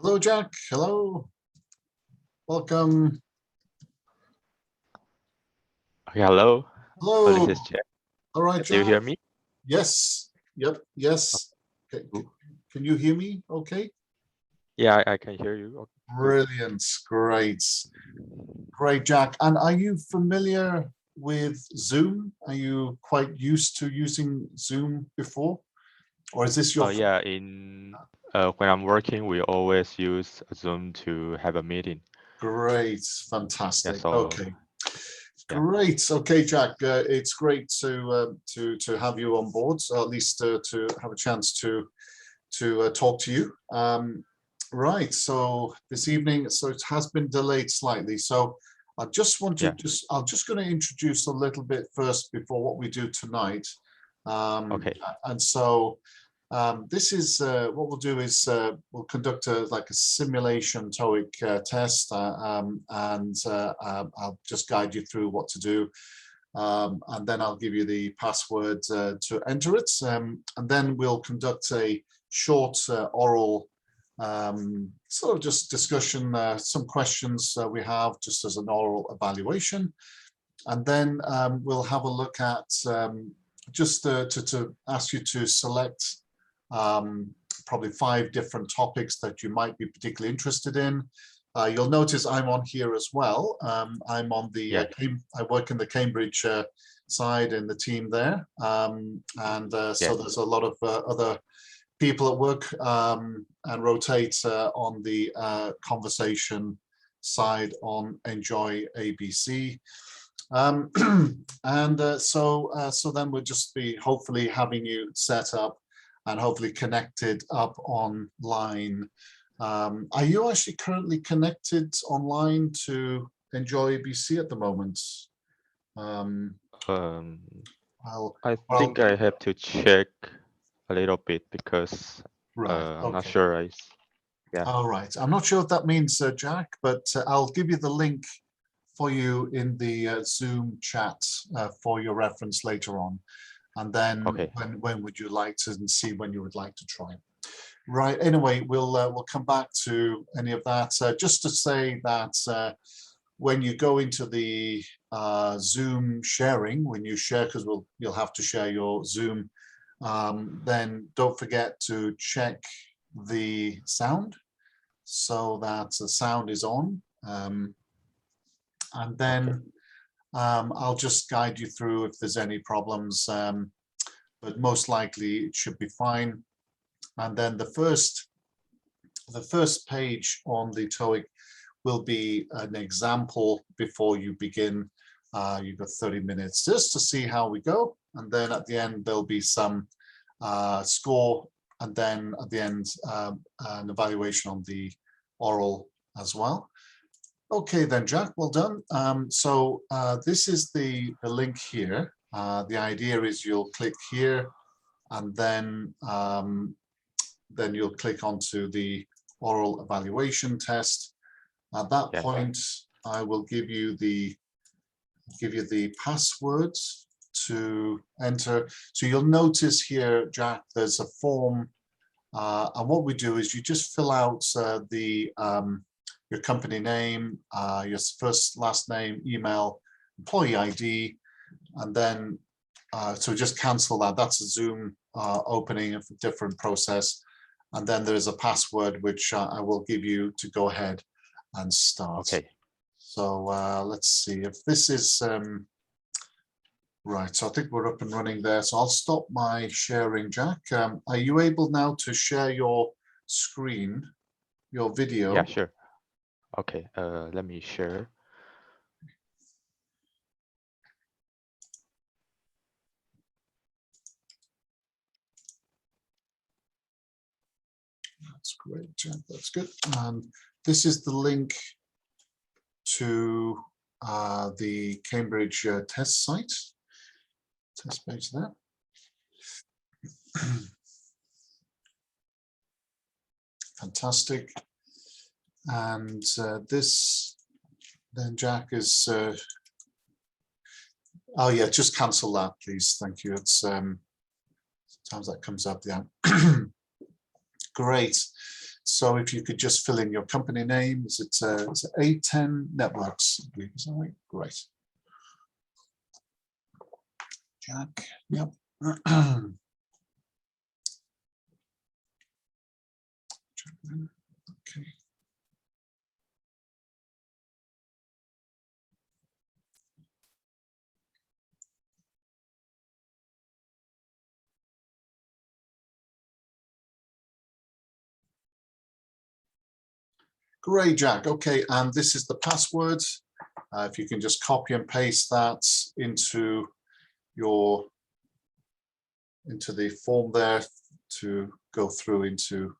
Hello, Jack. Hello. Welcome. Okay, hello. Hello. This is Jack. All right, Do you Jack. hear me? Yes. Yep. Yes. Okay. Can you hear me? Okay. Yeah, I can hear you. Okay, good. Brilliant. Great. Great, Jack. And are you familiar with Zoom? Are you quite used to using Zoom before? Or is this your Yeah, when I'm working, we always use Zoom to have a meeting. Great, Yeah, fantastic. so Okay, yeah. great. Okay, Jack, it's great to have you on board, or at least to have a chance to talk to you. Right. So this evening, so it has been delayed slightly. So I just want to Yeah. I'm just going to introduce a little bit first before what we do tonight. Okay. And so this is what we'll do is we'll conduct like a simulation TOEIC test, and I'll just guide you through what to do, and then I'll give you the password to enter it, and then we'll conduct a short oral sort of just discussion, some questions we have just as an oral evaluation, and then we'll have a look at just to ask you to select probably 5 different topics that you might be particularly interested in. You'll notice I'm on here as well. I'm on the, Yeah. I work in the Cambridge side in the team there. So there's a lot of other people at work and rotate on the conversation side on Enjoy ABC. So then we'll just be hopefully having you set up and hopefully connected up online. Are you actually currently connected online to Enjoy ABC at the moment? I think I have to check a little bit because I'm not sure. Yeah. All right. I'm not sure what that means, Jack, but I'll give you the link for you in the Zoom chat for your reference later on. And then when would you like to see when you would like to try? Right. Anyway, we'll come back to any of that. Just to say that when you go into the Zoom sharing, when you share, because you'll have to share your Zoom, then don't forget to check the sound so that the sound is on. And then I'll just guide you through if there's any problems, but most likely it should be fine. And then the first page on the TOEIC will be an example before you begin. You've got 30 minutes just to see how we go. And then at the end, there'll be some score. And then at the end, an evaluation on the oral as well. Okay, then, Jack, well done. So this is the link here. The idea is you'll click here, and then you'll click onto the oral evaluation test. At that point, I will give you the password to enter. So you'll notice here, Jack, there's a form, and what we do is you just fill out your company name, your first, last name, email, employee ID, and then so just cancel that. That's a Zoom opening of a different process. And then there's a password which I will give you to go ahead and start. Okay. So let's see if this is right. So I think we're up and running there. So I'll stop my sharing, Jack. Are you able now to share your screen, your video? Yeah, sure. Okay, let me share. That's great, Jack. That's good. And this is the link to the Cambridge test site, test page there. Fantastic. And this, then Jack is, oh yeah, just cancel that, please. Thank you. It's sometimes that comes up, yeah. Great. So if you could just fill in your company name, is it A10 Networks? Is that right? Great. Jack, yep. Okay. Great, Jack. Okay, and this is the password. If you can just copy and paste that into the form there to go through into.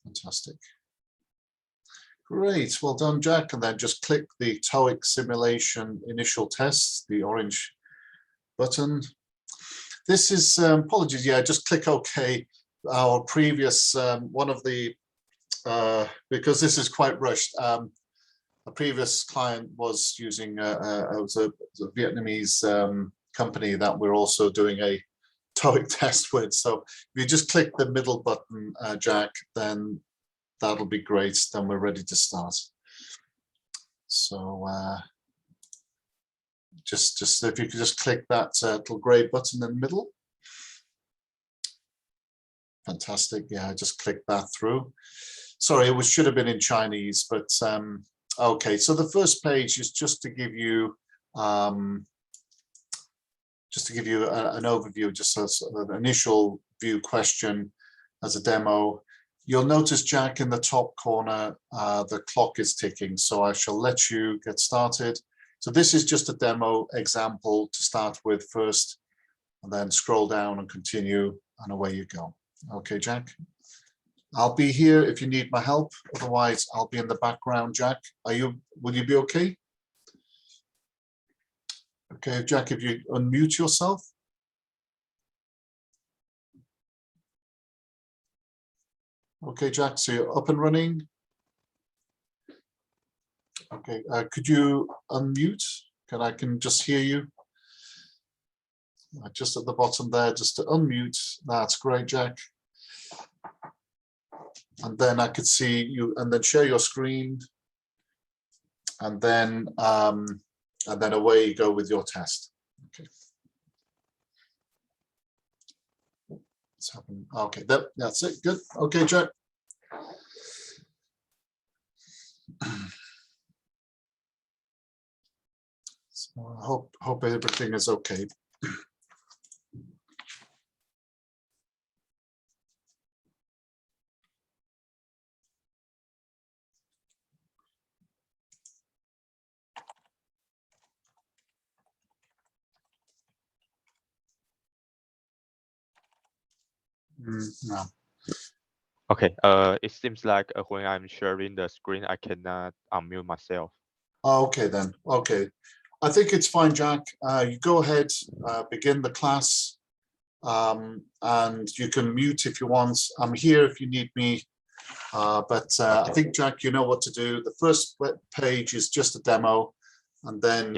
Fantastic. Great, well done, Jack. And then just click the Toeic simulation initial test, the orange button. This is, apologies, yeah, just click OK. Our previous, one of the, because this is quite rushed, a previous client was using, it was a Vietnamese company that we're also doing a Toeic test with. So if you just click the middle button, Jack, then that'll be great. Then we're ready to start. So just if you could just click that little gray button in the middle. Fantastic. Yeah, I just clicked that through. Sorry, it should have been in Chinese, but okay. So the first page is just to give you an overview, just as an initial view question as a demo. You'll notice, Jack, in the top corner, the clock is ticking. So I shall let you get started. So this is just a demo example to start with first, and then scroll down and continue, and away you go. Okay, Jack. I'll be here if you need my help. Otherwise, I'll be in the background, Jack. Will you be okay? Okay, Jack, if you unmute yourself. Okay, Jack, so you're up and running. Okay, could you unmute? I can just hear you. Just at the bottom there, just to unmute. That's great, Jack. And then I could see you, and then share your screen, and then away you go with your test. Okay. What's happening? Okay, that's it. Good. Okay, Jack. So I hope everything is okay. No. Okay. It seems like when I'm sharing the screen, I cannot unmute myself. Okay then. Okay. I think it's fine, Jack. You go ahead, begin the class, and you can mute if you want. I'm here if you need me. But I think, Jack, you know what to do. The first page is just a demo, and then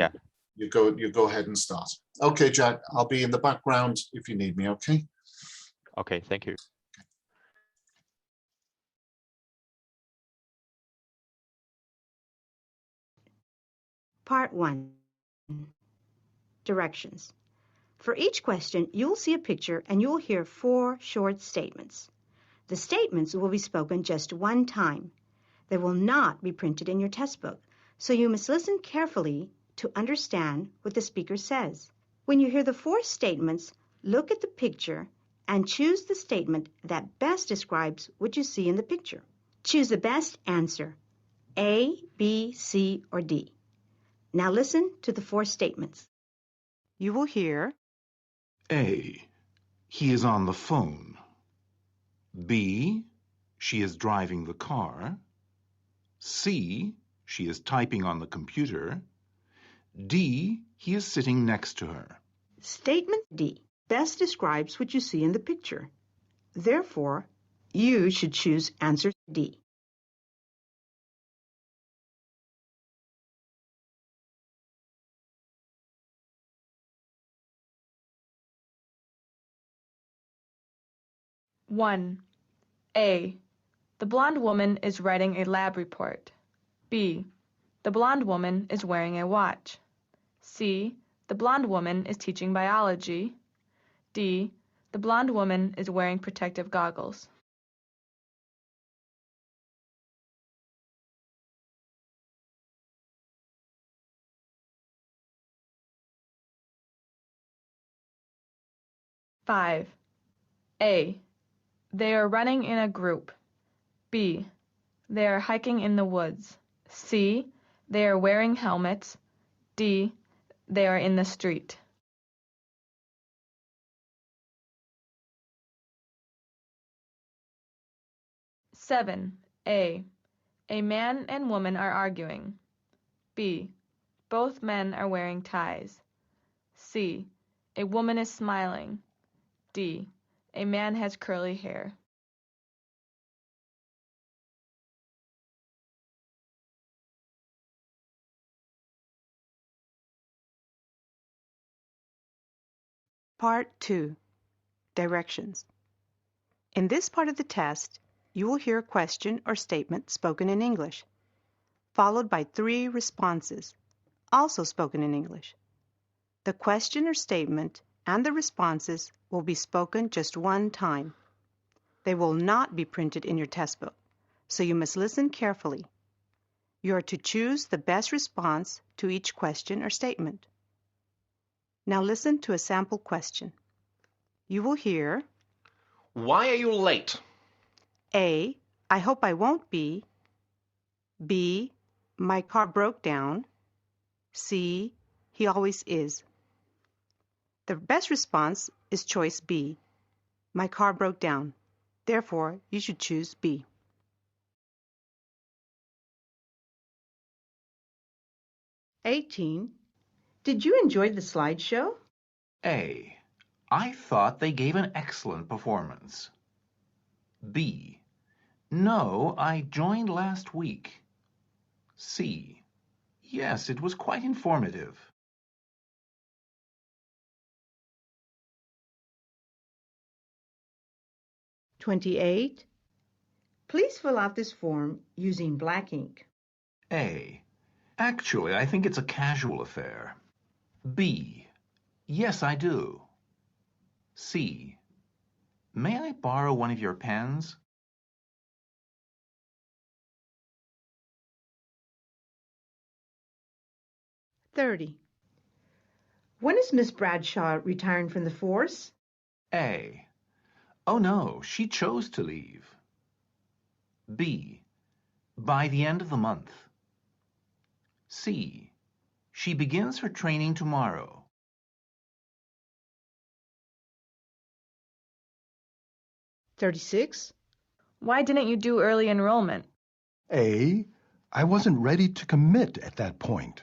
you go ahead and start. Okay, Jack, I'll be in the background if you need me, okay? Okay, thank you. Part 1. Directions. For each question, you'll see a picture and you'll hear 4 short statements. The statements will be spoken just one time. They will not be printed in your test book, so you must listen carefully to understand what the speaker says. When you hear the 4 statements, look at the picture and choose the statement that best describes what you see in the picture. Choose the best answer, A, B, C, or D. Now listen to the 4 statements. You will hear A. He is on the phone. B. She is driving the car. C. She is typing on the computer. D. He is sitting next to her. Statement D best describes what you see in the picture. Therefore, you should choose answer D. One. A. The blonde woman is writing a lab report. B. The blonde woman is wearing a watch. C. The blonde woman is teaching biology. D. The blonde woman is wearing protective goggles. Five. A. They are running in a group. B. They are hiking in the woods. C. They are wearing helmets. D. They are in the street. Seven. A. A man and woman are arguing. B. Both men are wearing ties. C. A woman is smiling. D. A man has curly hair. Part 2. Directions. In this part of the test, you will hear a question or statement spoken in English, followed by 3 responses, also spoken in English. The question or statement and the responses will be spoken just one time. They will not be printed in your test book, so you must listen carefully. You are to choose the best response to each question or statement. Now listen to a sample question. You will hear, Why are you late? A. I hope I won't be. B. My car broke down. C. He always is. The best response is choice B. My car broke down. Therefore, you should choose B. (18) Did you enjoy the slideshow? A. I thought they gave an excellent performance. B. No, I joined last week. C. Yes, it was quite informative. (28) Please fill out this form using black ink. A. Actually, I think it's a casual affair. B. Yes, I do. C. May I borrow one of your pens? (30) When is Miss Bradshaw retiring from the force? A. Oh no, she chose to leave. B. By the end of the month. C. She begins her training tomorrow. (36) Why didn't you do early enrollment? A. I wasn't ready to commit at that point.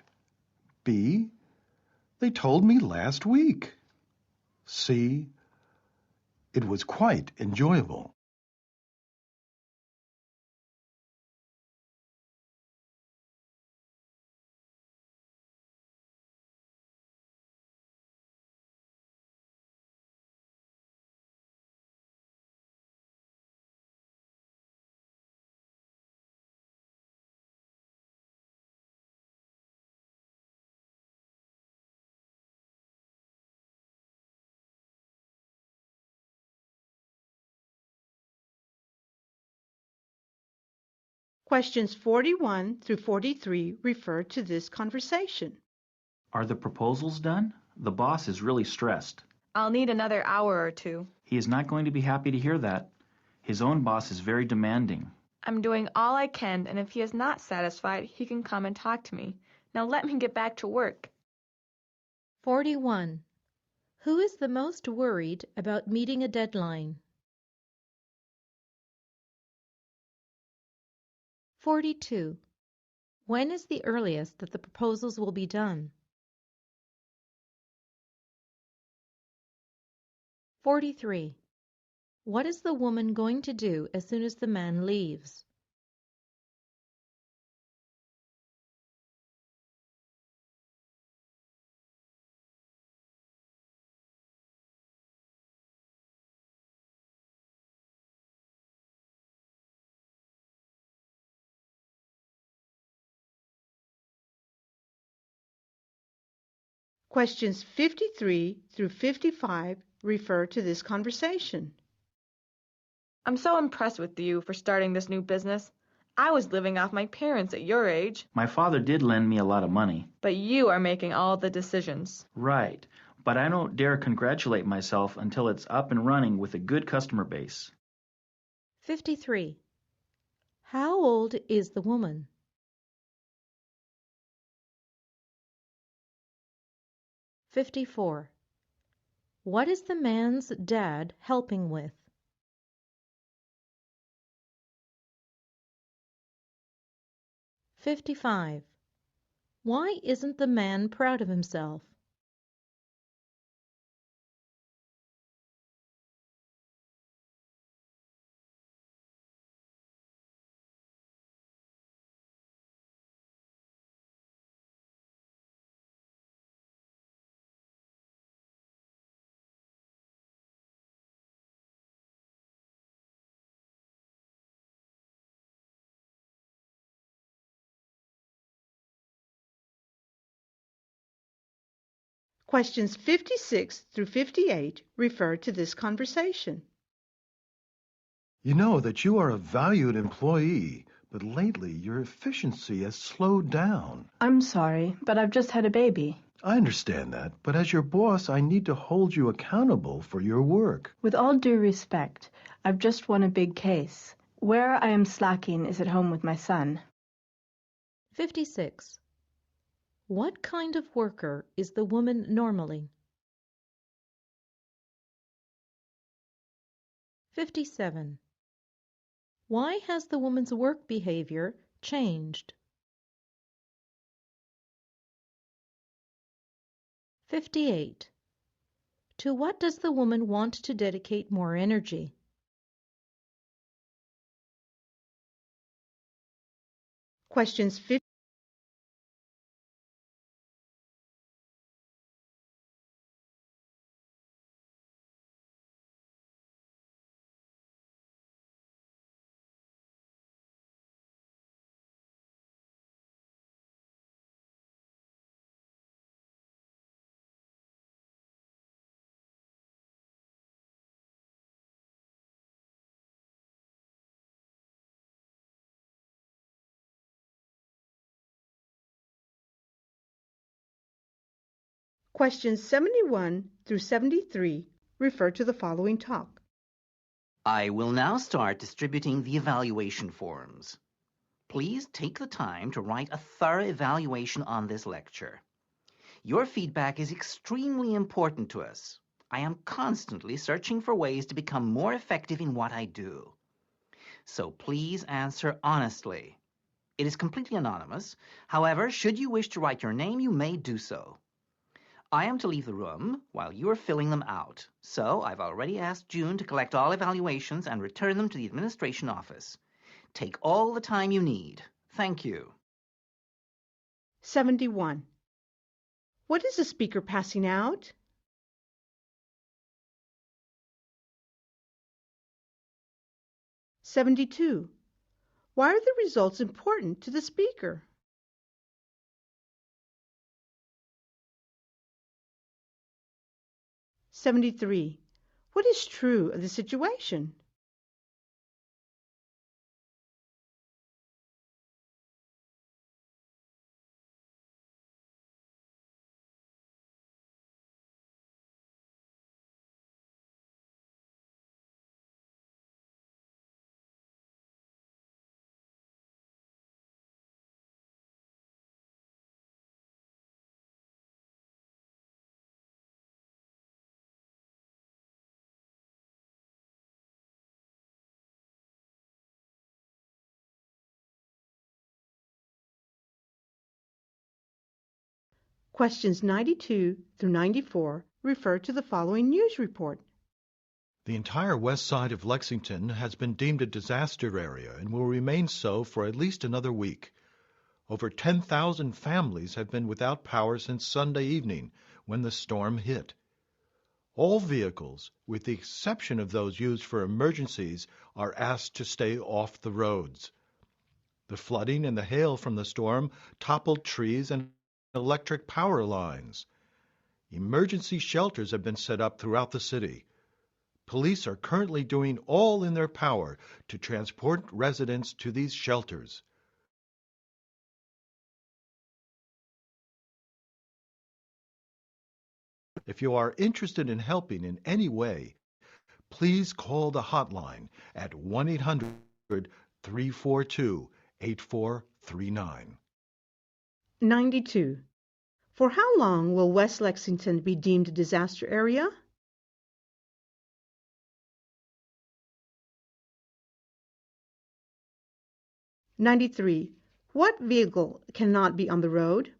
B. They told me last week. C. It was quite enjoyable. Questions 41 through 43 refer to this conversation. Are the proposals done? The boss is really stressed. I'll need another hour or two. He is not going to be happy to hear that. His own boss is very demanding. I'm doing all I can, and if he is not satisfied, he can come and talk to me. Now let me get back to work. 41. Who is the most worried about meeting a deadline? 42. When is the earliest that the proposals will be done? 43. What is the woman going to do as soon as the man leaves? 53 through 55 refer to this conversation. I'm so impressed with you for starting this new business. I was living off my parents at your age. My father did lend me a lot of money. But you are making all the decisions. Right. But I don't dare congratulate myself until it's up and running with a good customer base. 53. How old is the woman? 54. What is the man's dad helping with? 55. Why isn't the man proud of himself? 56 through 58 refer to this conversation. You know that you are a valued employee, but lately your efficiency has slowed down. I'm sorry, but I've just had a baby. I understand that, but as your boss, I need to hold you accountable for your work. With all due respect, I've just won a big case. Where I am slacking is at home with my son. 56. What kind of worker is the woman normally? 57. Why has the woman's work behavior changed? 58. To what does the woman want to dedicate more energy? Questions 50. Questions 71 through 73 refer to the following talk. I will now start distributing the evaluation forms. Please take the time to write a thorough evaluation on this lecture. Your feedback is extremely important to us. I am constantly searching for ways to become more effective in what I do. So please answer honestly. It is completely anonymous. However, should you wish to write your name, you may do so. I am to leave the room while you are filling them out, so I've already asked June to collect all evaluations and return them to the administration office. Take all the time you need. Thank you. 71. What is the speaker passing out? 72. Why are the results important to the speaker? 73. What is true of the situation? Questions 92 through 94 refer to the following news report. The entire west side of Lexington has been deemed a disaster area and will remain so for at least another week. Over 10,000 families have been without power since Sunday evening when the storm hit. All vehicles, with the exception of those used for emergencies, are asked to stay off the roads. The flooding and the hail from the storm toppled trees and electric power lines. Emergency shelters have been set up throughout the city. Police are currently doing all in their power to transport residents to these shelters. If you are interested in helping in any way, please call the hotline at 1-800-342-8439. 92. For how long will West Lexington be deemed a disaster area? '93. What vehicle cannot be on the road?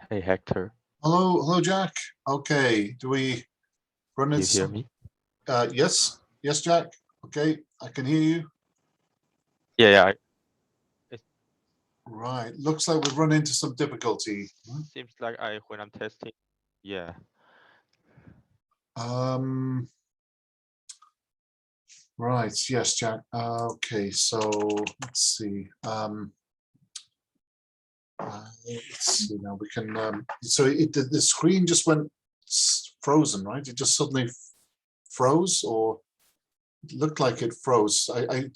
Hey, Hector. Hello, Jack. Okay, do we run Do into you hear some? me? Yes, Jack. Okay, I can hear you. Yeah. Right, looks like we've run into some difficulty. Seems like when I'm testing. Yeah. Right, yes, Jack. Okay, so let's see. Let's see now. We can. So the screen just went frozen, right? It just suddenly froze, or it looked like it froze.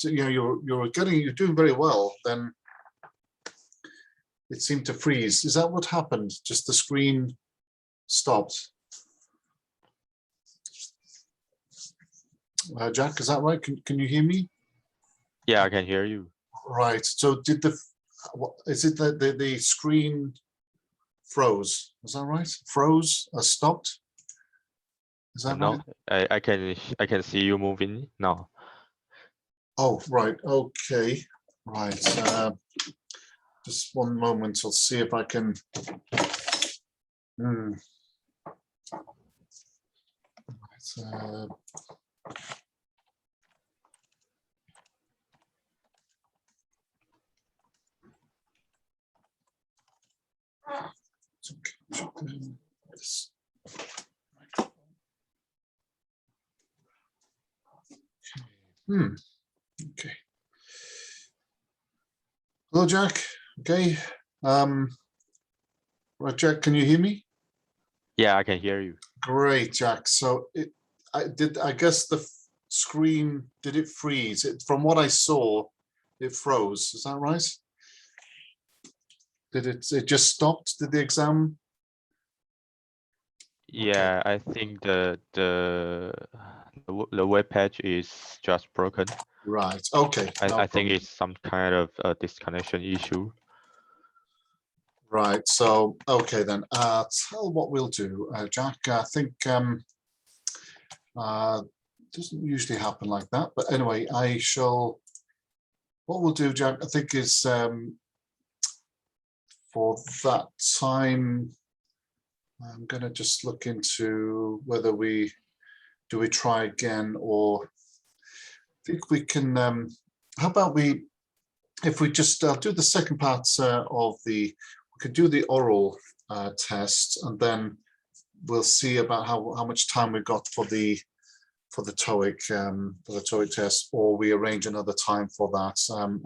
You know, you're doing very well. Then it seemed to freeze. Is that what happened? Just the screen stopped. Jack, is that right? Can you hear me? Yeah, I can hear you. Right. So is it that the screen froze? Is that right? Froze? Stopped? Is that right? No, I can see you moving now. Oh, right. Okay. Right. Just one moment. I'll see if I can. Right. Okay. Hello, Jack. Okay. Right, Jack, can you hear me? Yeah, I can hear you. Great, Jack. So I guess the screen, did it freeze? From what I saw, it froze. Is that right? Did it just stopped? Did the exam? Yeah, I think the web page is just broken. Right. Okay. I think it's some kind of a disconnection issue. Right. So okay then. Tell what we'll do, Jack. I think doesn't usually happen like that, but anyway, I shall. What we'll do, Jack, I think is for that time. I'm going to just look into whether we try again, or I think we can. How about if we just do the second part of we could do the oral test, and then we'll see about how much time we've got for the TOEIC test, or we arrange another time for that.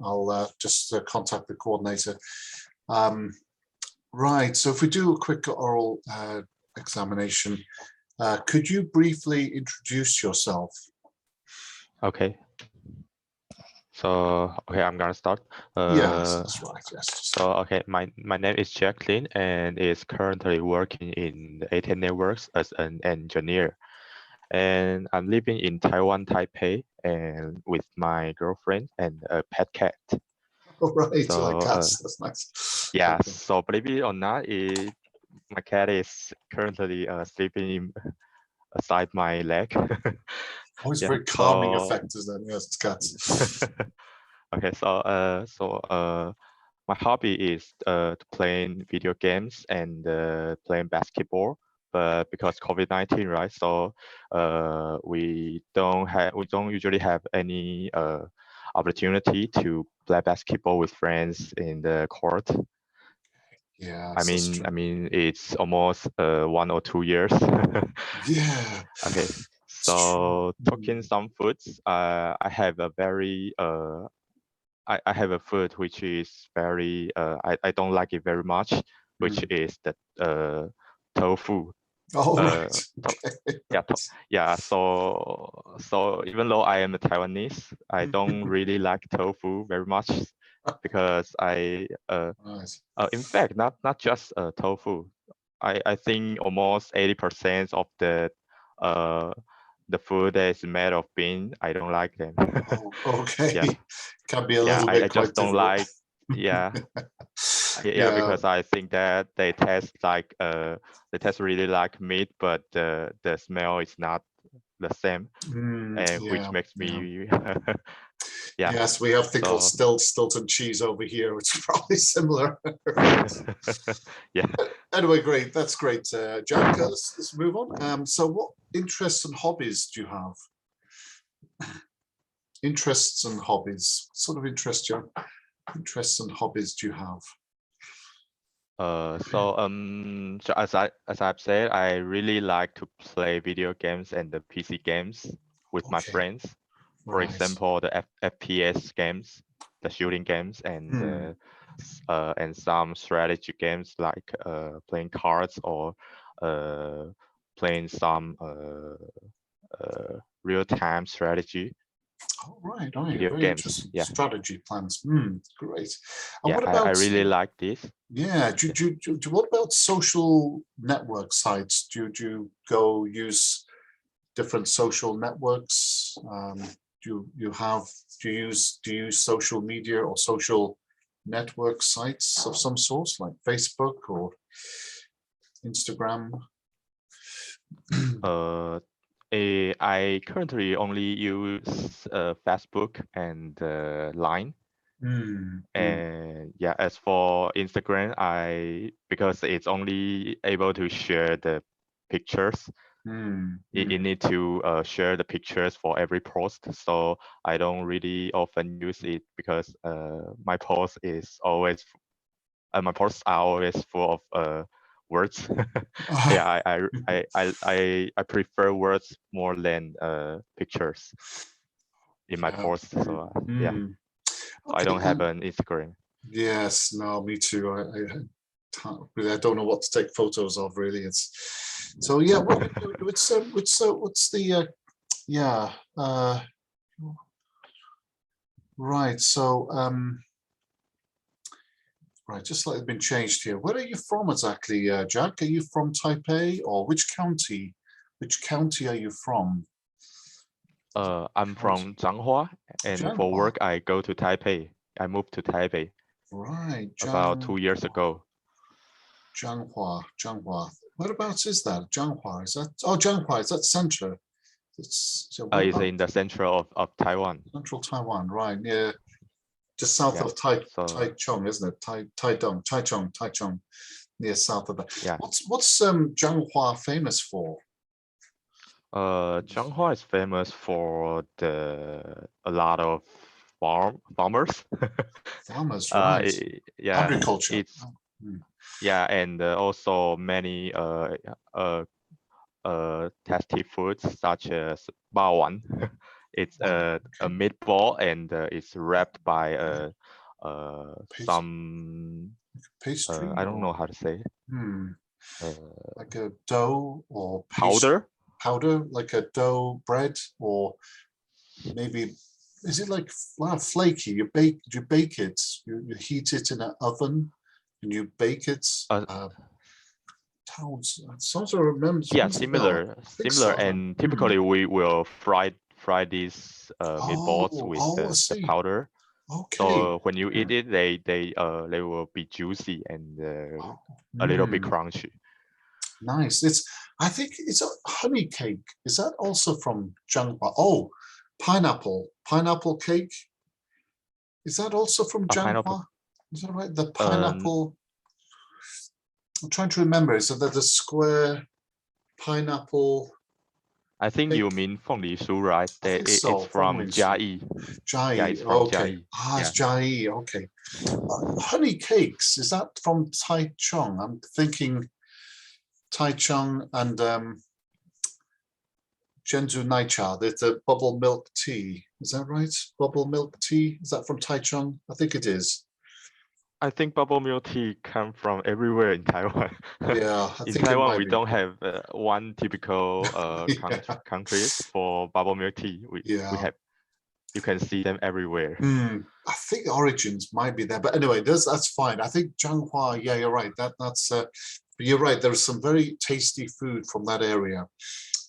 I'll just contact the coordinator. Right, so if we do a quick oral examination, could you briefly introduce yourself? Okay. So, okay, I'm gonna start. Yes, that's right, yes. So, okay, my name is Jacqueline, and is currently working in the AT Networks as an engineer. And I'm living in Taiwan, Taipei, and with my girlfriend and a pet cat. Oh, right, so, you like cats, that's nice. Yeah, Okay. so believe it or not, my cat is currently sleeping aside my leg. Always Yeah, very calming effect, isn't it? Yes, it's cats. Okay, so my hobby is playing video games and playing basketball. But because COVID-19, right? So we don't usually have any opportunity to play basketball with friends in the court. Yeah, I mean, it's almost 1 or 2 years. Yeah. Okay. So talking some foods, I have a very I have a food which is very I don't like it very much, which is the tofu. Oh, right. Okay. Yeah. So even though I am a Taiwanese, I don't really like tofu very much because in fact not just tofu. I think almost 80% of the food that is made of bean, I don't like them. Oh, okay. Yeah. Can be a little bit I just don't difficult. like. Yeah. Yeah, because I think that they taste really like meat, but the smell is not the same, and which makes me yeah. Yes, we have thing called Stilton cheese over here, which is probably similar. Yeah. Anyway, great. That's great, Jack. Let's move on. So, what interests and hobbies do you have? Interests and hobbies. What sort of interests and hobbies do you have? So as I've said, I really like to play video games and the PC games with my friends. For example, the FPS games, the shooting games, and some strategy games like playing cards or playing some real-time strategy. Oh, right, video very games. interesting. Yeah. Strategy plans. Great. And yeah, what about, I really like this. Yeah. What about social network sites? Do you go use different social networks? Do you use social media or social network sites of some sort, like Facebook or Instagram? I currently only use Facebook and Line. And yeah, as for Instagram, because it's only able to share the pictures. You need to share the pictures for every post, so I don't really often use it because my posts are always full of words. Yeah, I prefer words more than pictures in my posts. So yeah, so I don't have an Instagram. Yes, no, me too. I don't know what to take photos of, really. It's so yeah. What's the yeah right? So Right, just like it's been changed here. Where are you from exactly, Jack? Are you from Taipei or which county? Which county are you from? I'm from Changhua, and for Changhua. work I go to Taipei. I moved to Taipei Right, about 2 years ago. Changhua. Whereabouts is that? Changhua, is that? Oh, Changhua, is that center? It's It's in the center of Taiwan. Central Taiwan, right, near, just south Yeah, of so Taichung, isn't it? Taichung, near south of that. yeah. What's Changhua famous for? Changhua is famous for a lot of farmers. Farmers, right? Yeah, Agriculture. it's yeah, and also many tasty foods such as baowan. It's a meatball and it's wrapped by some pastry. I don't know how to say. Like a dough or powder. Powder, like a dough bread, or maybe is it like flaky? You bake it. You heat it in an oven, and you bake it. Sounds I remember. Yeah, similar, and typically we will fry these meatballs with the powder. Okay. So when you eat it, they will be juicy and a little bit crunchy. Nice. I think it's a honey cake. Is that also from Changhua? Oh, pineapple cake. Is that also from Changhua? Is that right? The pineapple. I'm trying to remember. Is that the square pineapple? I think you mean Fengli Shu, right? It's from Jiayi. Yeah, it's from Jiayi. It's Jiayi. Okay. Honey cakes. Is that from Taichung? I'm thinking Taichung and Zhenzu Naicha. There's the bubble milk tea. Is that right? Bubble milk tea. Is that from Taichung? I think it is. I think bubble milk tea come from everywhere in Taiwan. Yeah, in Taiwan we don't have one typical country for bubble milk tea. We have, you can see them everywhere. I think the origins might be there, but anyway, that's fine. I think Changhua. Yeah, you're right. That's. You're right. There's some very tasty food from that area.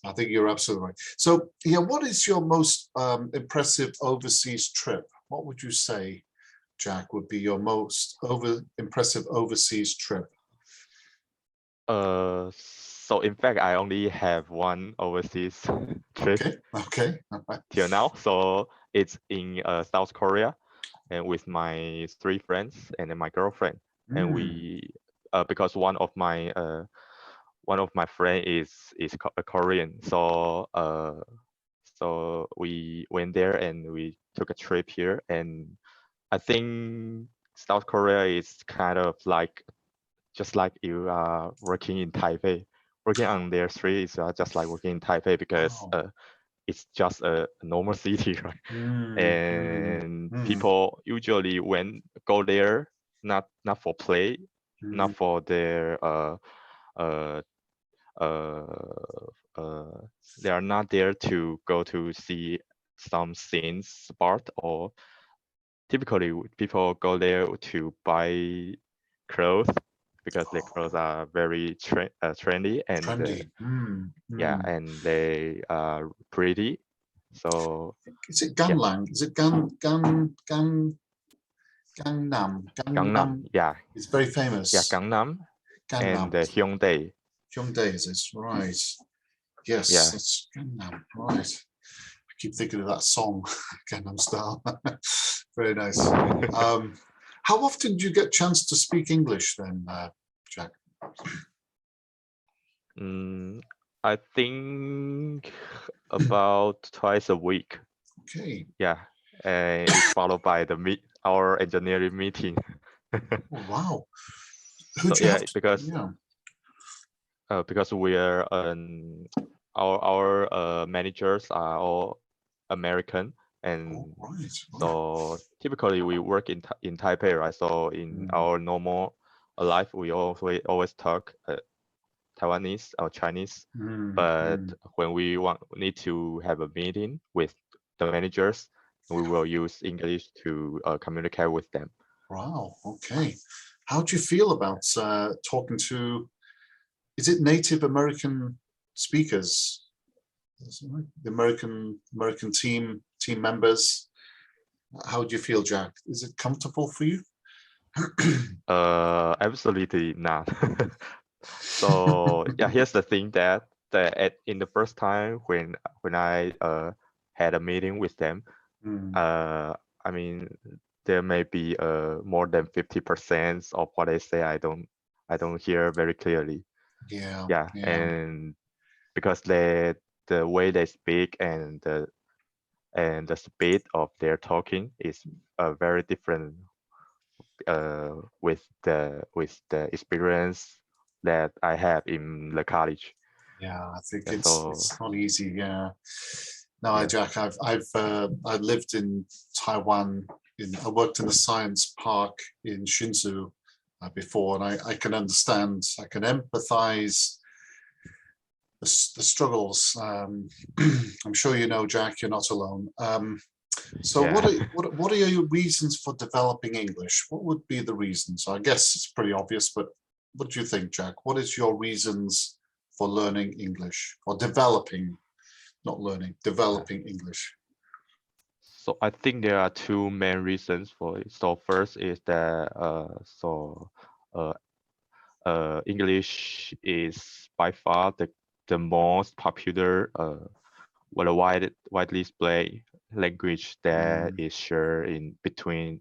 I think you're absolutely right. So, yeah, what is your most impressive overseas trip? What would you say, Jack, would be your most impressive overseas trip? So in fact, I only have one overseas trip. Okay. Till now, so it's in South Korea, and with my 3 friends and then my girlfriend, and we because one of my friend is a Korean, so so we went there and we took a trip here, and I think South Korea is kind of like just like you are working in Taipei. Working on their street is just like working in Taipei because it's just a normal city, right? And people usually go there not for play, not for their they are not there to go to see some scenes spot, or typically people go there to buy clothes because their clothes are very trendy and yeah, and they are pretty. So is it Ganlang? Yeah. Is it Gangnam? Yeah, it's very famous. Yeah, Gangnam. And Hyundai. Hyundai is it, right? Yes, yeah. It's Gangnam, right? I keep thinking of that song, Gangnam Style. Very nice. How often do you get a chance to speak English then, Jack? I think about twice a week. Okay. Yeah, and it's followed by our engineering meeting. Oh, wow. Because we are our managers are all American, and so typically we work in Taipei, right? So in our normal life, we always talk Taiwanese or Chinese, but when we need to have a meeting with the managers, we will use English to communicate with them. Wow. Okay. How do you feel about talking to, is it Native American speakers? The American team members. How do you feel, Jack? Is it comfortable for you? Absolutely not. So yeah, here's the thing that in the first time when I had a meeting with them, I mean there may be more than 50% of what they say I don't hear very clearly. Yeah. And because the way they speak and the speed of their talking is very different with the experience that I have in the college. Yeah, I think Yeah, it's not easy. Yeah. No, yeah. Jack, I lived in Taiwan. I worked in the science park in Hsinchu before, and I can understand. I can empathize the struggles. I'm sure you know, Jack, you're not alone. So Yeah. what are your reasons for developing English? What would be the reasons? I guess it's pretty obvious, but what do you think, Jack? What is your reasons for learning English or developing, not learning, developing English? So I think there are two main reasons for it. So first is that English is by far the most popular widely displayed language that is shared in between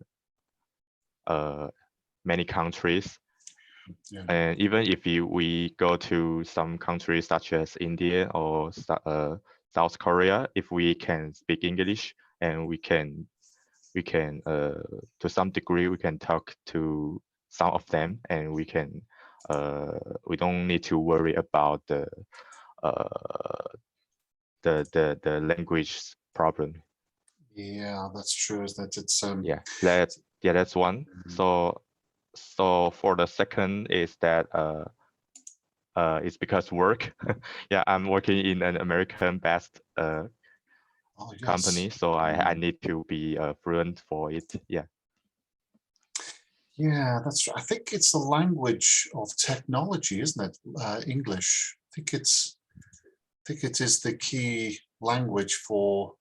many countries. Yeah. And even if we go to some countries such as India or South Korea, if we can speak English and we can to some degree we can talk to some of them, and we don't need to worry about the language problem. Yeah, that's true. Is that it's that's one. So for the second is that it's because work. Yeah, I'm working in an American-based company, so I need to be fluent for it. Yeah. Yeah, that's true. I think it's the language of technology, isn't it? English. I think it is the key language for,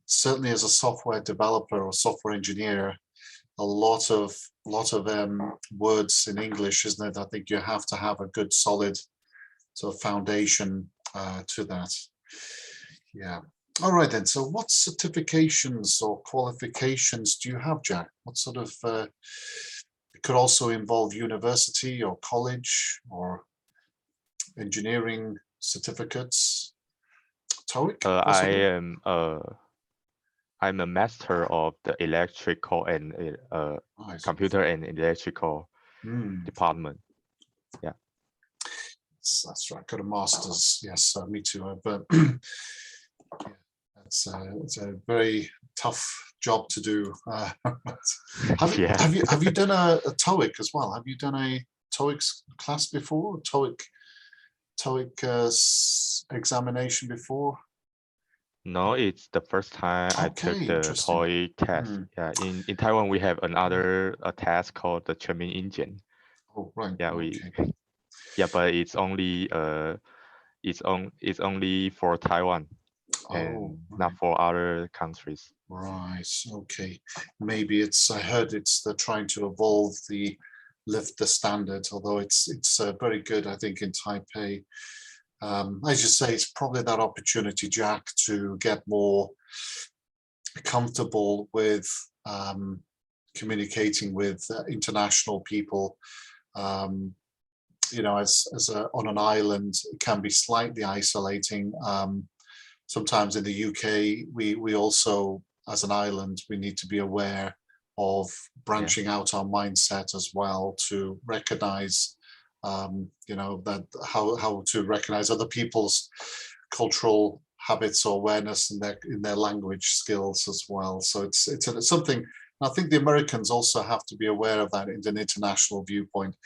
certainly as a software developer or software engineer, a lot of words in English, isn't it? I think you have to have a good solid sort of foundation to that. Yeah. All right then. So what certifications or qualifications do you have, Jack? What sort of, it could also involve university or college or engineering certificates. Toeic? I'm a master of the electrical and computer and electrical department. Yeah. That's right. Got a master's. Yes, me too. But it's a very tough job to do. Have you done a TOEIC as well? Have you done a TOEIC class before? TOEIC examination before? No, it's the first time I took the TOEIC test. Yeah, in Taiwan we have another test called the 全民英检. Oh right. Yeah, okay. Yeah, but it's only for Taiwan and not for other countries. Right. Okay. Maybe I heard they're trying to lift the standard, although it's very good, I think, in Taipei. As you say, it's probably that opportunity, Jack, to get more comfortable with communicating with international people. You know, on an island, it can be slightly isolating. Sometimes in the UK, we also, as an island, we need to be aware of branching out our mindset as well to recognize, you know, that how to recognize other people's cultural habits or awareness in their language skills as well. So it's something. I think the Americans also have to be aware of that in an international viewpoint,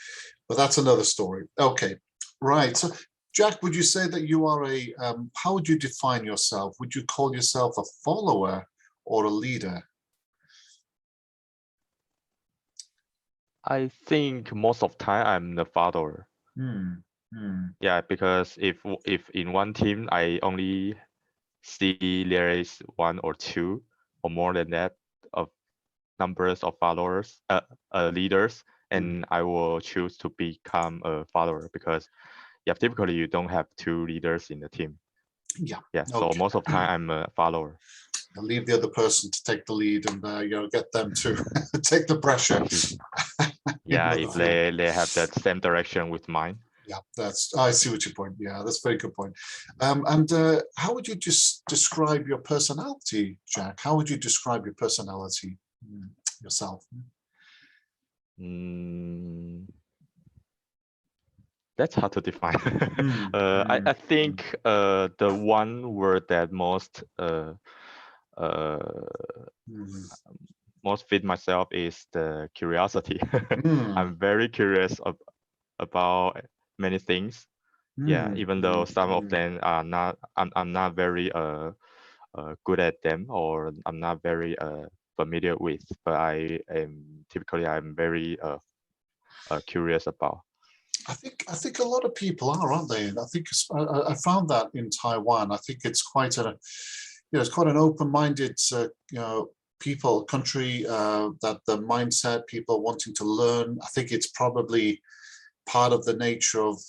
but that's another story. Okay, right. So, Jack, would you say that you are how would you define yourself? Would you call yourself a follower or a leader? I think most of time I'm the follower. Yeah, because if in one team I only see there is one or two or more than that of numbers of followers, leaders, and I will choose to become a follower because yeah, typically you don't have two leaders in the team. Yeah. Yeah. So most of the time I'm a follower. I'll leave the other person to take the lead and get them to take the pressure. Yeah, if they have that same direction with mine. Yeah, I see what your point. Yeah, that's a very good point. And how would you just describe your personality, Jack? How would you describe your personality yourself? That's hard to define. I think the one word that most fit myself is the curiosity. I'm very curious about many things. Yeah, even though some of them are not, I'm not very good at them, or I'm not very familiar with, but I'm very curious about. I think a lot of people are, aren't they? I think I found that in Taiwan. I think it's quite it's quite an open-minded country, that the mindset, people wanting to learn. I think it's probably part of the nature of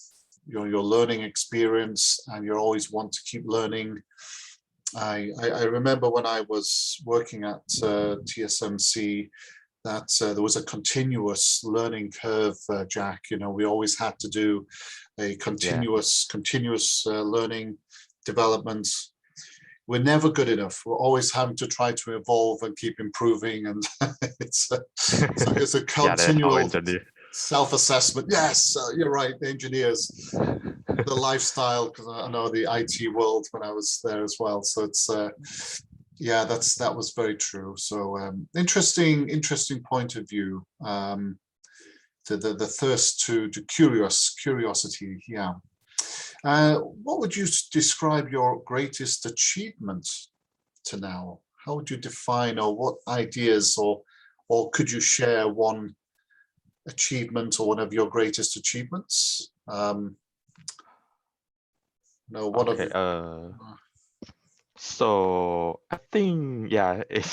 your learning experience, and you always want to keep learning. I remember when I was working at TSMC that there was a continuous learning curve, Jack. We always had to do a continuous learning development. We're never good enough. We're always having to try to evolve and keep improving, and it's a continual self-assessment. Yes, you're right. The engineers, the lifestyle, because I know the IT world when I was there as well. So it's yeah, that was very true. So interesting point of view. The thirst to curiosity. Yeah. What would you describe your greatest achievement to now? How would you define, or what ideas, or could you share one achievement or one of your greatest achievements? So I think it's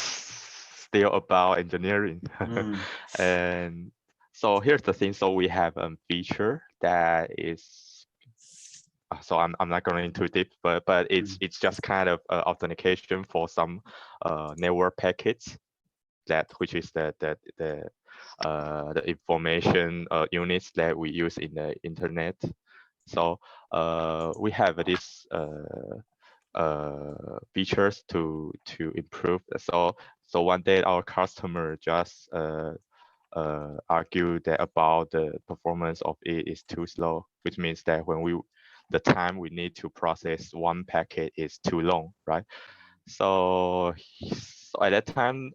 still about engineering. And so here's the thing. So we have a feature that is, so I'm not going into deep, but it's just kind of authentication for some network packets, which is the information units that we use in the internet. So we have this features to improve. So one day our customer just argued that about the performance of it is too slow, which means that when the time we need to process one packet is too long, right? So at that time,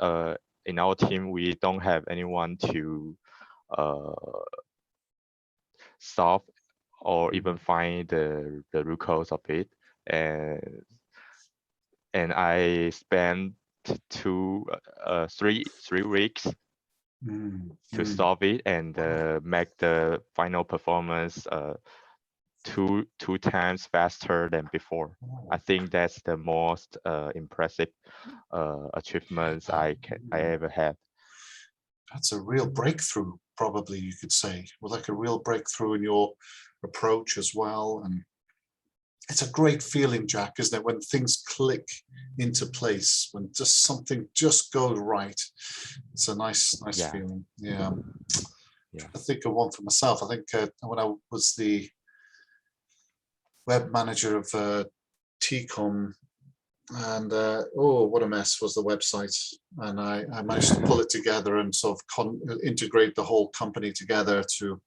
in our team, we don't have anyone to solve or even find the root cause of it, and I spent 3 weeks to solve it and make the final performance two times faster than before. I think that's the most impressive achievements I ever had. That's a real breakthrough, probably you could say. Well, like a real breakthrough in your approach as well. And it's a great feeling, Jack, isn't it, when things click into place, when just something just goes right. It's a nice feeling. Yeah. I think of one for myself. I think when I was the web manager of TCOM, and what a mess was the website, and I managed to pull it together and sort of integrate the whole company together to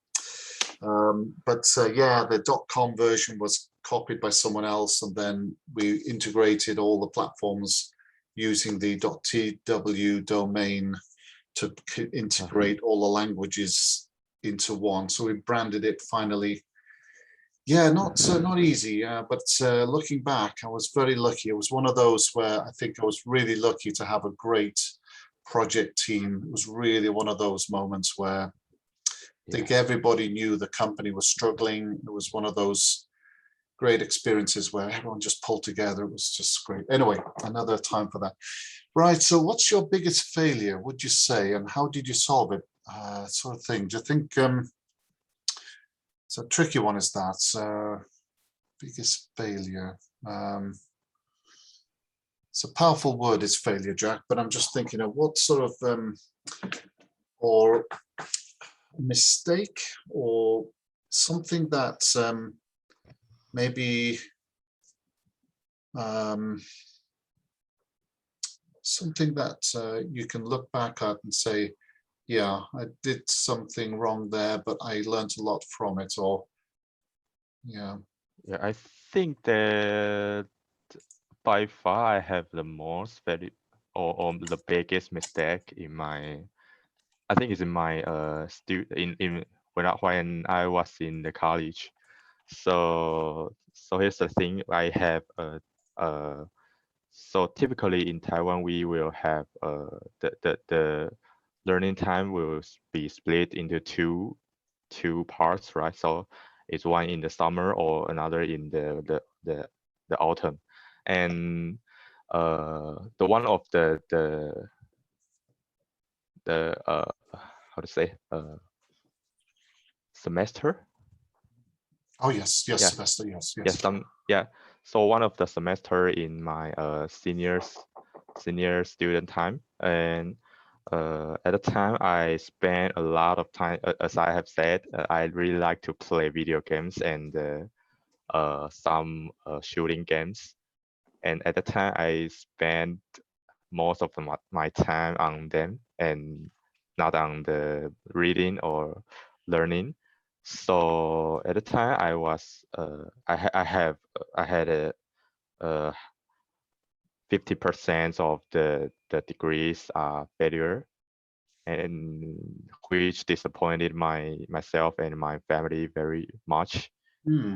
the .com version was copied by someone else, and then we integrated all the platforms using the .tw domain to integrate all the languages into one. So we branded it finally. Yeah, not easy, but looking back, I was very lucky. It was one of those where I think I was really lucky to have a great project team. It was really one of those moments where think everybody knew the company was struggling. It was one of those great experiences where everyone just pulled together. It was just great. Anyway, another time for that. Right, so what's your biggest failure, would you say, and how did you solve it? Sort of thing. Do you think it's a tricky one, is that? Biggest failure. It's a powerful word, is failure, Jack, but I'm just thinking of what sort of or mistake or something that maybe something that you can look back at and say, yeah, I did something wrong there, but I learned a lot from it. Or yeah, I think that by far I have the most or the biggest mistake in my, I think it's in my when I was in the college. So here's the thing. I have so typically in Taiwan we will have the learning time will be split into two parts, right? So it's one in the summer or another in the autumn, and the one of the how to say semester. Oh yes, semester, yes. So one of the semester in my senior student time, and at the time I spent a lot of time, as I have said, I really like to play video games and some shooting games. And at the time I spent most of my time on them and not on the reading or learning. So at the time I was I had a 50% of the degrees are failure, and which disappointed myself and my family very much.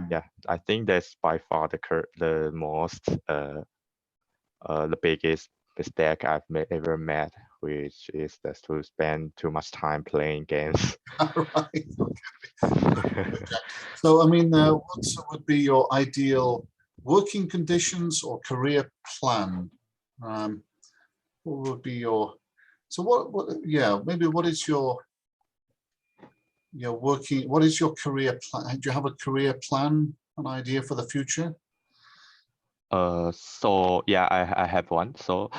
Yeah, I think that's by far the most the biggest mistake I've ever made, which is that to spend too much time playing games. Right. Okay. So, I mean, what would be your ideal working conditions or career plan? What would be your, so yeah, maybe what is your working, what is your career plan? Do you have a career plan, an idea for the future? So yeah, I have one. So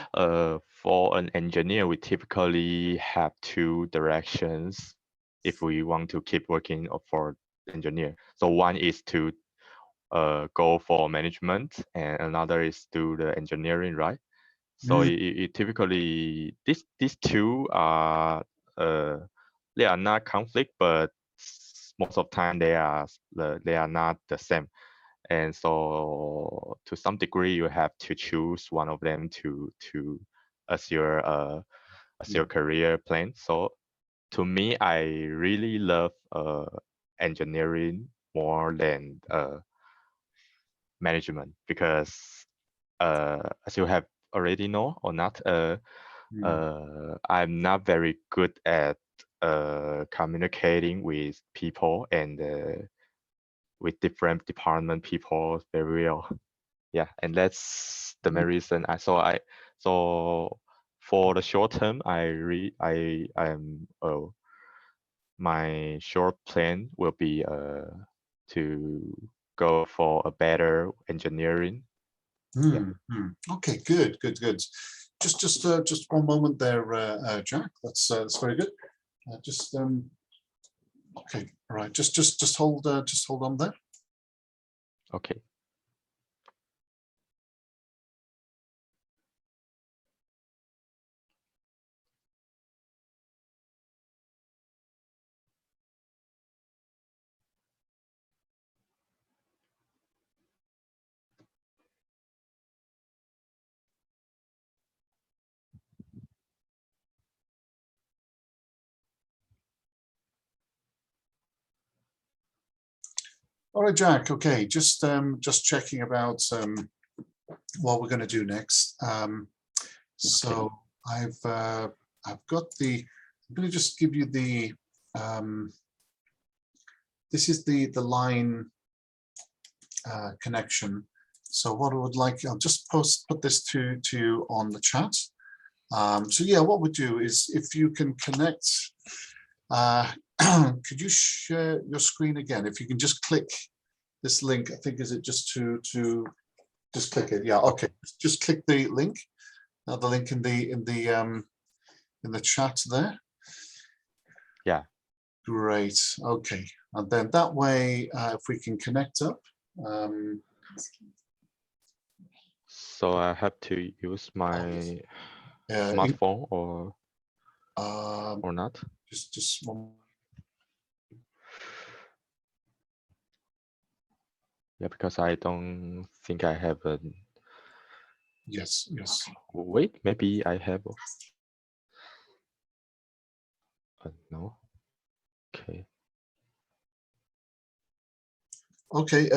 for an engineer, we typically have two directions if we want to keep working for engineer. So one is to go for management, and another is do the engineering, right? So it typically these two are they are not conflict, but most of the time they are not the same. And so to some degree you have to choose one of them to as your career plan. So to me, I really love engineering more than management, because as you have already know or not, I'm not very good at communicating with people and with different department people very well. Yeah, and that's the main reason. So for the short term, I am my short plan will be to go for a better engineering. Okay, good. Just one moment there, Jack. That's very good. Okay, all right. Just hold on there. Okay. All right, Jack. Okay, just checking about what we're going to do next. So I've got the. I'm going to just give you the this is the line connection. So what I would like, I'll just put this to you on the chat. So yeah, what we do is if you can connect, could you share your screen again? If you can just click this link, I think is it just to just click it? Yeah, okay. Just click the link. The link in the chat there. Yeah. Great. Okay. And then that way, if we can connect up. So I have to use my smartphone or not? Just one. Yeah, because I don't think I have a. Yes. Wait, maybe I have. No. Okay. Okay.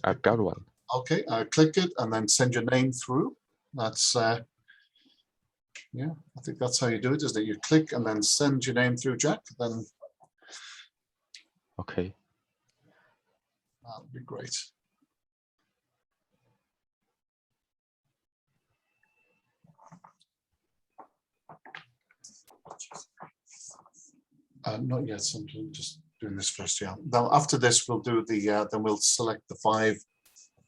I've got one. Okay. Click it and then send your name through. That's yeah. I think that's how you do it. Is that you click and then send your name through, Jack? Then. Okay. That'd be great. Not yet. So I'm just doing this first. Yeah. Now after this, we'll do the. Then we'll select the 5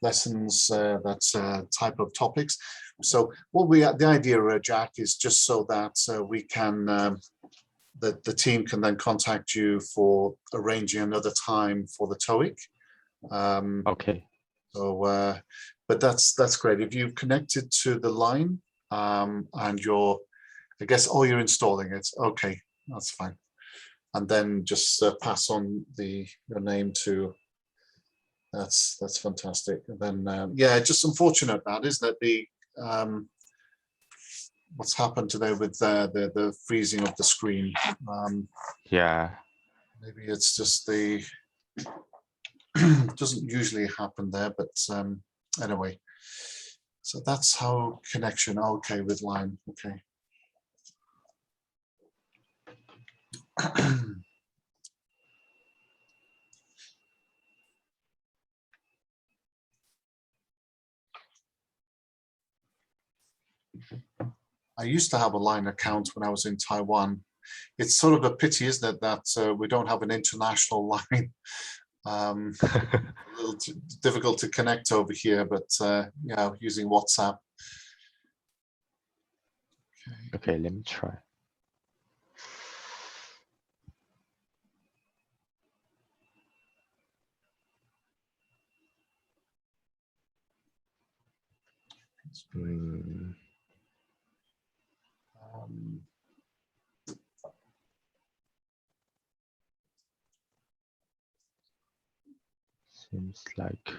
lessons. That's type of topics. So what the idea, Jack, is just so that we can the team can then contact you for arranging another time for the Toeic. Okay. So, but that's great. If you've connected to the line and you're, I guess, you're installing it. Okay, that's fine. And then just pass on your name to. That's fantastic. And then yeah, just unfortunate that, isn't it? The what's happened today with the freezing of the screen. Yeah. Maybe it's just doesn't usually happen there, but anyway. So that's how connection. Okay, with line. Okay. I used to have a line account when I was in Taiwan. It's sort of a pity, isn't it, that we don't have an international line. A little difficult to connect over here, but yeah, using WhatsApp. Okay, let me try. Seems like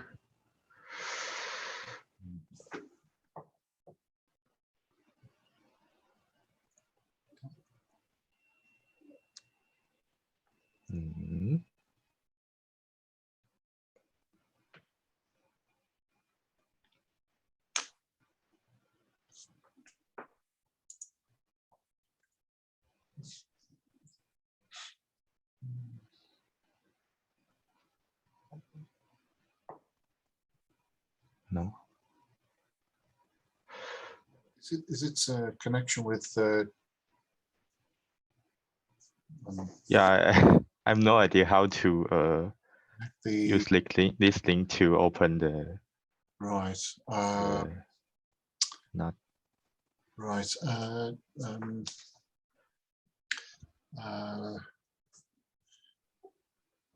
no. Is it a connection with? Yeah, I have no idea how to use this link to open the. Right. Not. Right.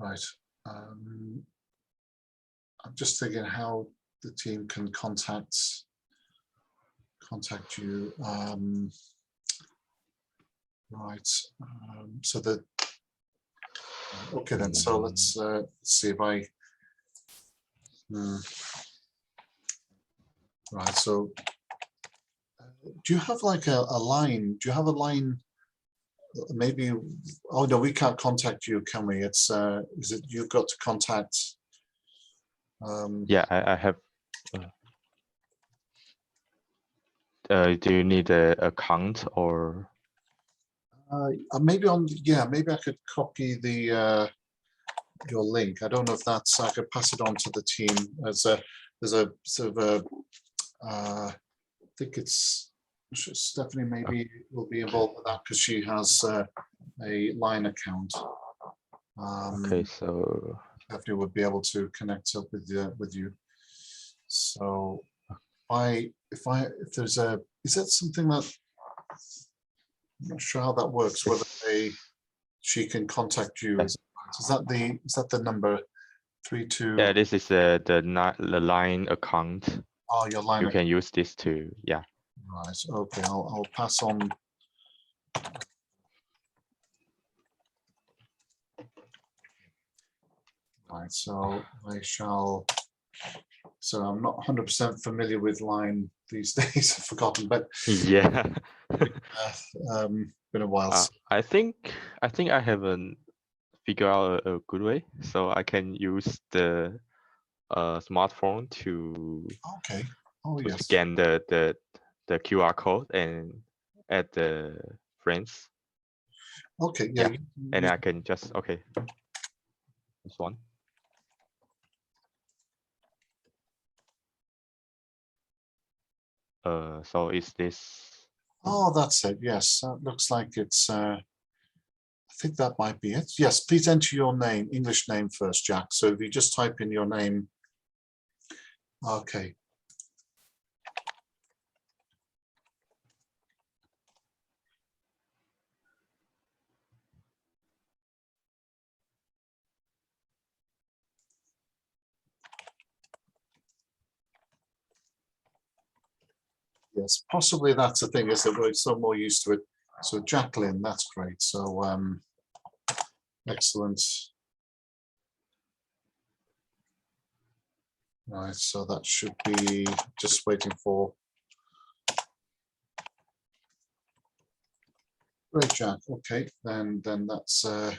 Right. I'm just thinking how the team can contact you. Right. So that. Okay then. So let's see if I. Right. So, do you have like a line? Do you have a line? Maybe. Oh no, we can't contact you, can we? It's. Is it you've got to contact? Yeah, I have. Do you need an account or? Maybe on. Yeah, maybe I could copy the your link. I don't know if that's, I could pass it on to the team. There's a sort of a, I think it's Stephanie maybe will be involved with that because she has a line account. Okay, so Stephanie would be able to connect up with you. So if there's a, is that something that, I'm not sure how that works, whether she can contact you. Is that the number 32? yeah, this is the line account. Oh, your line. You can use this to, yeah. Right. Okay. I'll pass on. Right. So I shall. So I'm not 100% familiar with line these days. I've forgotten, but yeah. Been a while. I think I haven't figured out a good way, so I can use the smartphone to yes. Scan the QR code and add the friends. Okay, yeah. And I can just this one. So is this? Oh, that's it. Yes, that looks like it's. I think that might be it. Yes, please enter your name, English name first, Jack. So if you just type in your name. Okay. Yes, possibly that's the thing, is that we're so more used to it. So Jacqueline, that's great. So excellent. Right, so that should be just waiting for. Great, Jack. Okay, then that's. I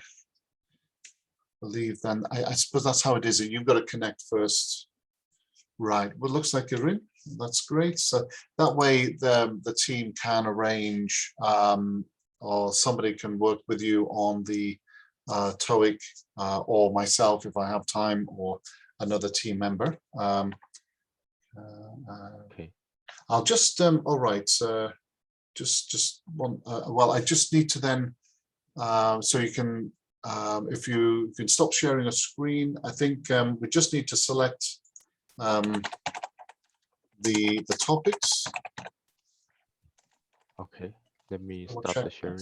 believe then I suppose that's how it is. You've got to connect first. Right. Well, looks like you're in. That's great. So that way the team can arrange or somebody can work with you on the Toeic or myself if I have time, or another team member. Okay. I'll just all right. Just one. Well, I just need to then. So you can if you can stop sharing a screen. I think we just need to select. The topics. Okay, let me stop the sharing.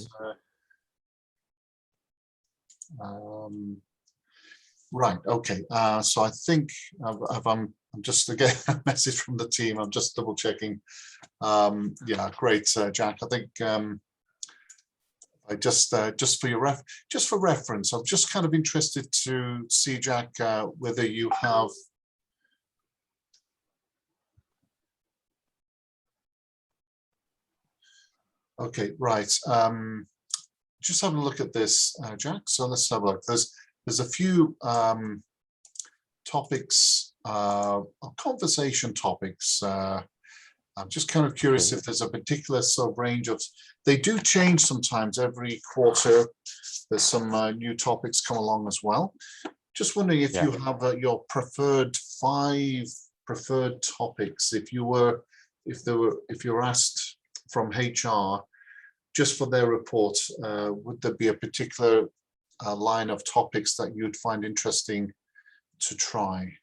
Right. Okay. So I think I'm just again a message from the team. I'm just double checking. Yeah, great, Jack. I think I just for reference, I'm just kind of interested to see, Jack, whether you have. Okay, right. Just having a look at this, Jack. So let's have a look. There's a few topics, conversation topics. I'm just kind of curious if there's a particular sort of range of. They do change sometimes every quarter. There's some new topics come along as well. Just wondering if you have your preferred 5 preferred topics. If you were asked from HR. Just for their report, would there be a particular line of topics that you'd find interesting to try?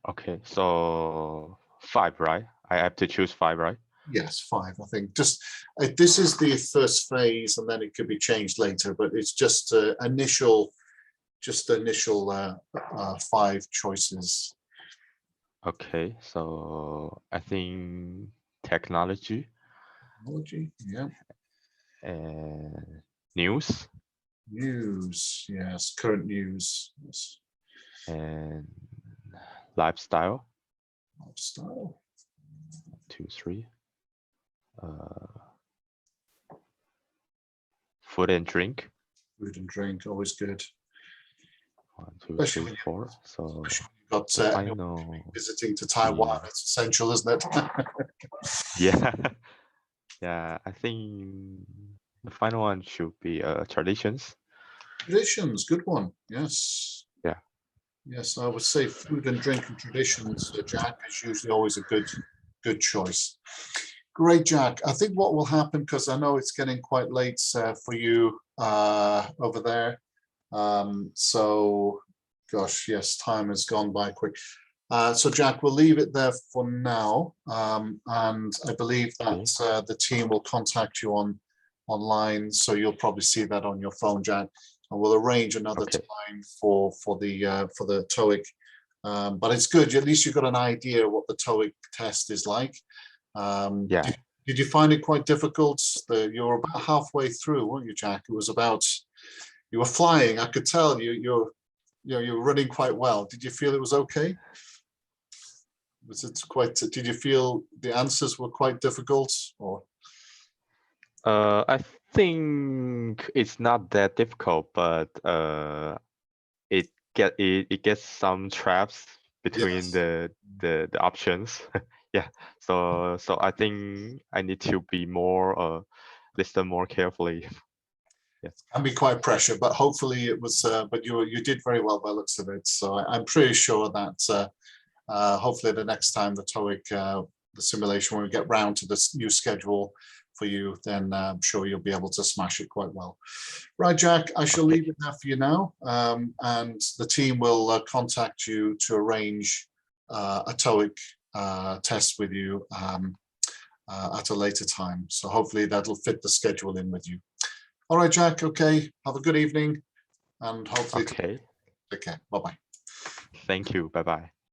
Okay, so 5, right? I have to choose 5, right? Yes, 5. I think just this is the first phase, and then it could be changed later. But it's just initial 5 choices. Okay, so I think technology. Technology, yeah. And news. News, yes. Current news. Yes. And lifestyle. Lifestyle. 2, 3. Food and drink. Food and drink, always good. 1, 2, 3, 4. So got visiting to Taiwan. It's essential, isn't it? Yeah. Yeah, I think the final one should be traditions. Traditions, good one. Yes. Yeah. Yes, I would say food and drink and traditions, Jack, is usually always a good choice. Great, Jack. I think what will happen, because I know it's getting quite late for you over there. So, gosh, yes, time has gone by quick. So, Jack, we'll leave it there for now. And I believe that the team will contact you online. So you'll probably see that on your phone, Jack. And we'll arrange another time for the Toeic. But it's good. At least you've got an idea what the Toeic test is like. Yeah. Did you find it quite difficult? You were about halfway through, weren't you, Jack? It was about, you were flying. I could tell you're running quite well. Did you feel it was okay? Was it quite? Did you feel the answers were quite difficult, or? I think it's not that difficult, but it gets some traps between the options. Yeah. So I think I need to be more listen more carefully. Yeah. Can be quite pressure, but hopefully it was. But you did very well by the looks of it. So I'm pretty sure that hopefully the next time the Toeic the simulation, when we get round to this new schedule for you, then I'm sure you'll be able to smash it quite well. Right, Jack, I shall leave it there for you now, and the team will contact you to arrange a Toeic test with you at a later time. So hopefully that'll fit the schedule in with you. All right, Jack, okay, have a good evening, and hopefully take care. Bye-bye. Thank you. Bye-bye.